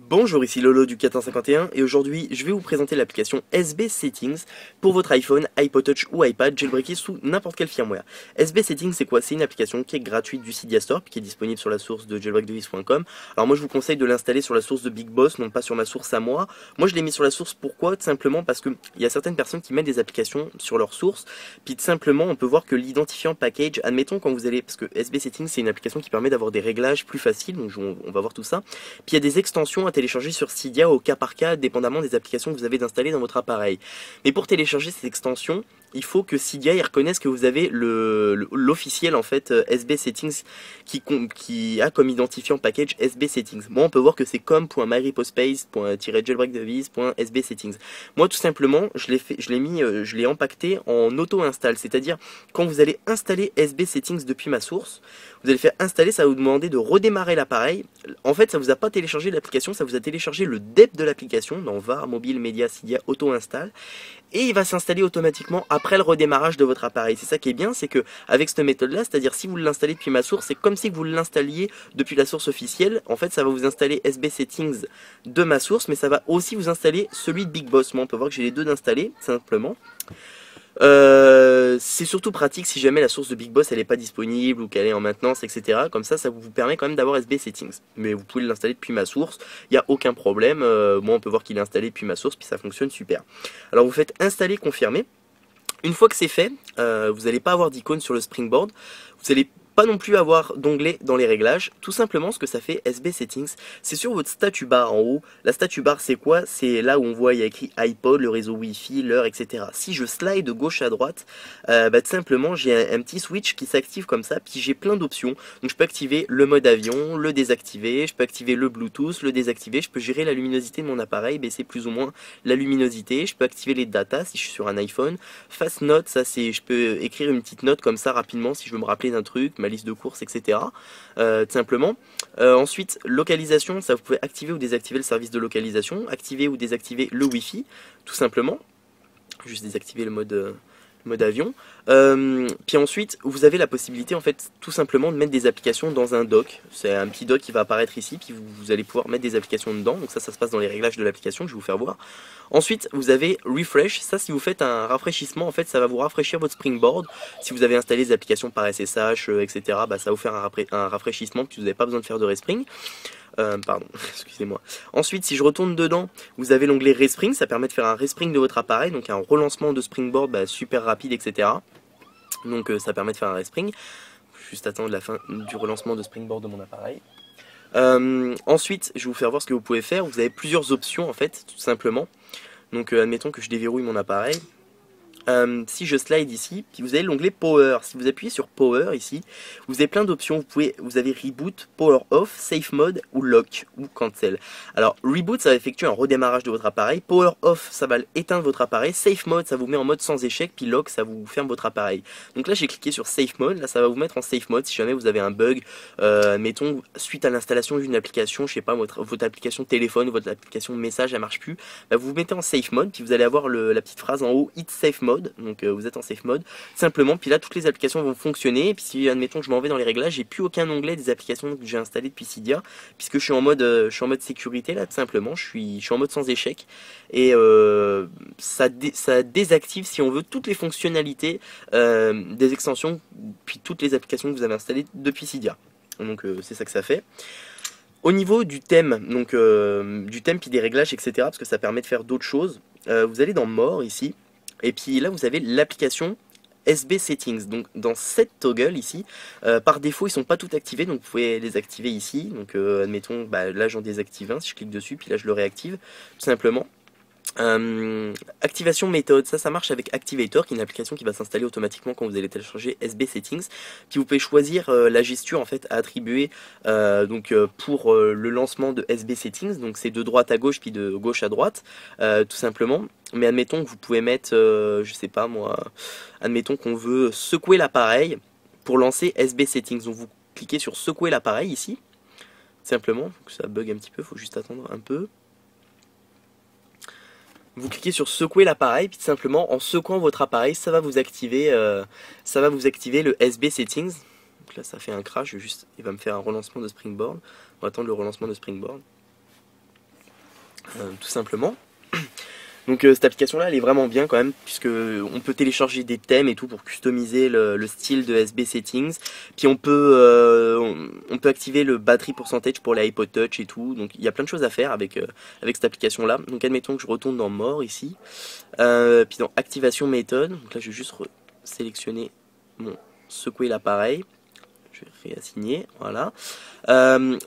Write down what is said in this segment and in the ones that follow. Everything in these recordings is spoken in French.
Bonjour, ici Lolo du 451 et aujourd'hui je vais vous présenter l'application SB Settings pour votre iPhone, iPod Touch ou iPad jailbreaké sous n'importe quel firmware. SB Settings c'est quoi? C'est une application qui est gratuite du Cydia Store qui est disponible sur la source de jailbreakdevice.com. Alors moi je vous conseille de l'installer sur la source de Big Boss, non pas sur ma source à moi. Moi je l'ai mis sur la source, pourquoi? Tout simplement parce qu'il y a certaines personnes qui mettent des applications sur leur source, puis tout simplement on peut voir que l'identifiant package, admettons quand vous allez, parce que SB Settings c'est une application qui permet d'avoir des réglages plus faciles, donc on va voir tout ça. Puis il y a des extensions à télécharger sur Cydia au cas par cas, dépendamment des applications que vous avez installées dans votre appareil. Mais pour télécharger ces extensions, il faut que Cydia reconnaisse que vous avez l'officiel en fait SB Settings qui a comme identifiant package SB Settings. Moi on peut voir que c'est com.myrepospace.jailbreakdevice.sb settings. Moi tout simplement je l'ai empaqueté en auto-install, c'est-à-dire quand vous allez installer SB Settings depuis ma source, vous allez faire installer, ça va vous demander de redémarrer l'appareil. En fait ça vous a pas téléchargé l'application, ça vous a téléchargé le dep de l'application dans var mobile media Cydia auto-install. Et il va s'installer automatiquement après le redémarrage de votre appareil. C'est ça qui est bien, c'est que avec cette méthode là, c'est-à-dire si vous l'installez depuis ma source, c'est comme si vous l'installiez depuis la source officielle. En fait ça va vous installer SB Settings de ma source, mais ça va aussi vous installer celui de Big Boss. Moi on peut voir que j'ai les deux d'installer simplement. C'est surtout pratique si jamais la source de Big Boss elle n'est pas disponible ou qu'elle est en maintenance, etc. Comme ça vous permet quand même d'avoir SB Settings. Mais vous pouvez l'installer depuis ma source, il n'y a aucun problème. Moi on peut voir qu'il est installé depuis ma source, puis ça fonctionne super. Alors vous faites installer, confirmer. Une fois que c'est fait, vous n'allez pas avoir d'icône sur le Springboard. Vous allez pas non plus avoir d'onglet dans les réglages. Tout simplement ce que ça fait SB Settings, c'est sur votre statut bar en haut. La statut bar c'est quoi? C'est là où on voit il y a écrit iPod, le réseau Wi-Fi, l'heure, etc. Si je slide de gauche à droite, tout simplement j'ai un petit switch qui s'active comme ça, puis j'ai plein d'options. Donc je peux activer le mode avion, le désactiver, je peux activer le Bluetooth, le désactiver, je peux gérer la luminosité de mon appareil, baisser plus ou moins la luminosité, je peux activer les datas si je suis sur un iPhone. Fast Note, ça c'est, je peux écrire une petite note comme ça rapidement si je veux me rappeler d'un truc, ma liste de courses, etc. Tout simplement. Ensuite, localisation, ça vous pouvez activer ou désactiver le service de localisation, activer ou désactiver le Wi-Fi, tout simplement. Juste désactiver le mode avion. Puis ensuite, vous avez la possibilité en fait tout simplement de mettre des applications dans un dock. C'est un petit dock qui va apparaître ici, puis vous allez pouvoir mettre des applications dedans. Donc ça se passe dans les réglages de l'application, je vais vous faire voir. Ensuite, vous avez Refresh. Ça, si vous faites un rafraîchissement, en fait, ça va vous rafraîchir votre Springboard. Si vous avez installé des applications par SSH, etc., bah, ça va vous faire un rafraîchissement, puis vous n'avez pas besoin de faire de respring. Pardon, excusez-moi. Ensuite, si je retourne dedans, vous avez l'onglet Respring, ça permet de faire un respring de votre appareil, donc un relancement de Springboard bah, super rapide, etc. Donc ça permet de faire un respring. Juste attendre la fin du relancement de Springboard de mon appareil. Ensuite, je vais vous faire voir ce que vous pouvez faire. Vous avez plusieurs options en fait, tout simplement. Donc admettons que je déverrouille mon appareil. Si je slide ici, puis vous avez l'onglet Power. Si vous appuyez sur Power ici, vous avez plein d'options. Vous avez Reboot, Power Off, Safe Mode ou Lock ou Cancel. Alors Reboot, ça va effectuer un redémarrage de votre appareil. Power Off, ça va éteindre votre appareil. Safe Mode, ça vous met en mode sans échec. Puis Lock, ça vous ferme votre appareil. Donc là, j'ai cliqué sur Safe Mode. Là, ça va vous mettre en Safe Mode si jamais vous avez un bug. Mettons suite à l'installation d'une application, je sais pas, votre application téléphone ou votre application message, elle marche plus. Bah, vous vous mettez en Safe Mode, puis vous allez avoir la petite phrase en haut, It's Safe Mode. Donc vous êtes en safe mode simplement, puis là toutes les applications vont fonctionner. Et puis si admettons que je m'en vais dans les réglages, j'ai plus aucun onglet des applications que j'ai installées depuis Cydia, puisque je suis en mode sécurité là, tout simplement. Je suis en mode sans échec et ça désactive si on veut toutes les fonctionnalités des extensions, puis toutes les applications que vous avez installées depuis Cydia. Donc c'est ça que ça fait. Au niveau du thème, donc du thème puis des réglages, etc., parce que ça permet de faire d'autres choses, vous allez dans More ici. Et puis là, vous avez l'application SB Settings. Donc dans cette toggle ici, par défaut, ils sont pas tous activés. Donc vous pouvez les activer ici. Donc admettons, bah, là j'en désactive un. Si je clique dessus, puis là je le réactive, tout simplement. Activation méthode, ça marche avec Activator, qui est une application qui va s'installer automatiquement quand vous allez télécharger SB Settings. Puis vous pouvez choisir la gesture en fait à attribuer pour le lancement de SB Settings. Donc c'est de droite à gauche puis de gauche à droite, tout simplement. Mais admettons que vous pouvez mettre, je sais pas moi, admettons qu'on veut secouer l'appareil pour lancer SB Settings. Donc vous cliquez sur secouer l'appareil ici, simplement. Ça bug un petit peu, faut juste attendre un peu. Vous cliquez sur secouer l'appareil, puis tout simplement en secouant votre appareil, ça va vous activer le SB Settings. Donc là ça fait un crash, il va me faire un relancement de Springboard. On va attendre le relancement de Springboard. tout simplement. Donc cette application là elle est vraiment bien quand même, puisque on peut télécharger des thèmes et tout pour customiser le style de SB Settings. Puis on peut activer le battery percentage pour les iPod Touch et tout. Donc il y a plein de choses à faire avec cette application là. Donc admettons que je retourne dans More ici, puis dans Activation méthode. Donc là je vais juste sélectionner secouer l'appareil. Je vais réassigner, voilà.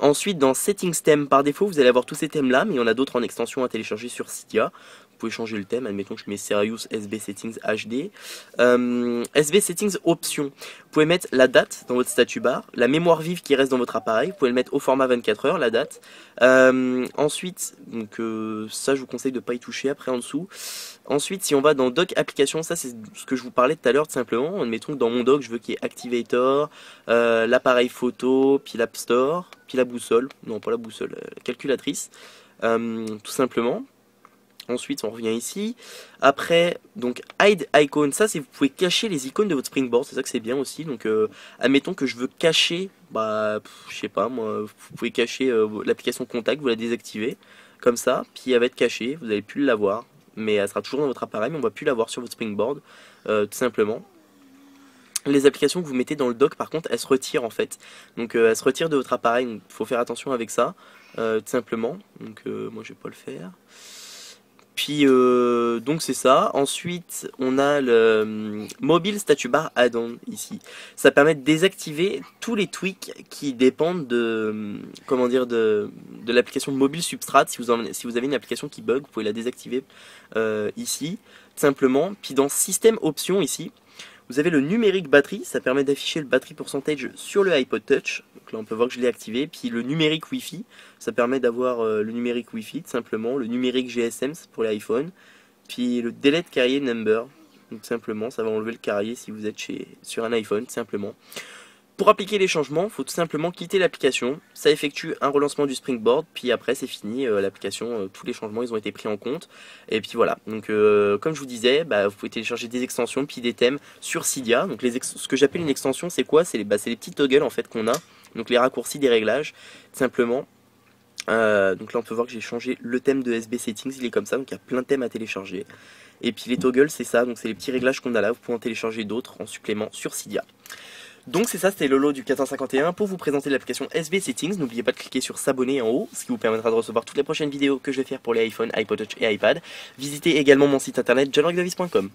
Ensuite, dans Settings Theme, par défaut, vous allez avoir tous ces thèmes-là, mais il y en a d'autres en extension à télécharger sur Cydia. Vous pouvez changer le thème, admettons que je mets Serious SB Settings HD. SB Settings Options, vous pouvez mettre la date dans votre statut bar, la mémoire vive qui reste dans votre appareil, vous pouvez le mettre au format 24 heures, la date. Ensuite, donc, ça je vous conseille de ne pas y toucher après en dessous. Ensuite, si on va dans Dock Application, ça c'est ce que je vous parlais tout à l'heure tout simplement. Admettons que dans mon dock, je veux qu'il y ait Activator, l'appareil photo, puis l'App Store, puis la boussole. Non, pas la boussole, la calculatrice, tout simplement. Ensuite, on revient ici. Après, donc Hide Icon, ça c'est vous pouvez cacher les icônes de votre Springboard, c'est ça que c'est bien aussi. Donc, admettons que je veux cacher, je sais pas moi, vous pouvez cacher l'application Contact, vous la désactivez comme ça, puis elle va être cachée, vous n'allez plus l'avoir. Mais elle sera toujours dans votre appareil, mais on ne va plus la voir sur votre Springboard, tout simplement. Les applications que vous mettez dans le dock, par contre, elles se retirent en fait. Donc elles se retirent de votre appareil, il faut faire attention avec ça, tout simplement. Donc moi je vais pas le faire. Puis donc c'est ça. Ensuite on a le Mobile Status Bar Add-on ici. Ça permet de désactiver tous les tweaks qui dépendent de comment dire de l'application Mobile Substrate. Si vous avez une application qui bug, vous pouvez la désactiver ici simplement. Puis dans Système Options ici, vous avez le numérique batterie, ça permet d'afficher le battery percentage sur le iPod Touch. Donc là on peut voir que je l'ai activé. Puis le numérique Wi-Fi, ça permet d'avoir le numérique Wi-Fi tout simplement. Le numérique GSM c'est pour l'iPhone. Puis le delete carrier number, donc simplement ça va enlever le carrier si vous êtes sur un iPhone tout simplement. Pour appliquer les changements, il faut tout simplement quitter l'application, ça effectue un relancement du Springboard, puis après c'est fini, l'application, tous les changements ils ont été pris en compte, et puis voilà. Donc comme je vous disais, vous pouvez télécharger des extensions, puis des thèmes sur Cydia. Donc ce que j'appelle une extension c'est quoi? C'est les petits toggles en fait qu'on a, donc les raccourcis des réglages, tout simplement. Donc là on peut voir que j'ai changé le thème de SB Settings, il est comme ça, donc il y a plein de thèmes à télécharger. Et puis les toggles c'est ça, donc c'est les petits réglages qu'on a là, vous pouvez en télécharger d'autres en supplément sur Cydia. Donc c'est ça, c'était Lolo du 451 pour vous présenter l'application SB Settings. N'oubliez pas de cliquer sur s'abonner en haut, ce qui vous permettra de recevoir toutes les prochaines vidéos que je vais faire pour les iPhone, iPod Touch et iPad. Visitez également mon site internet johnrugdavis.com.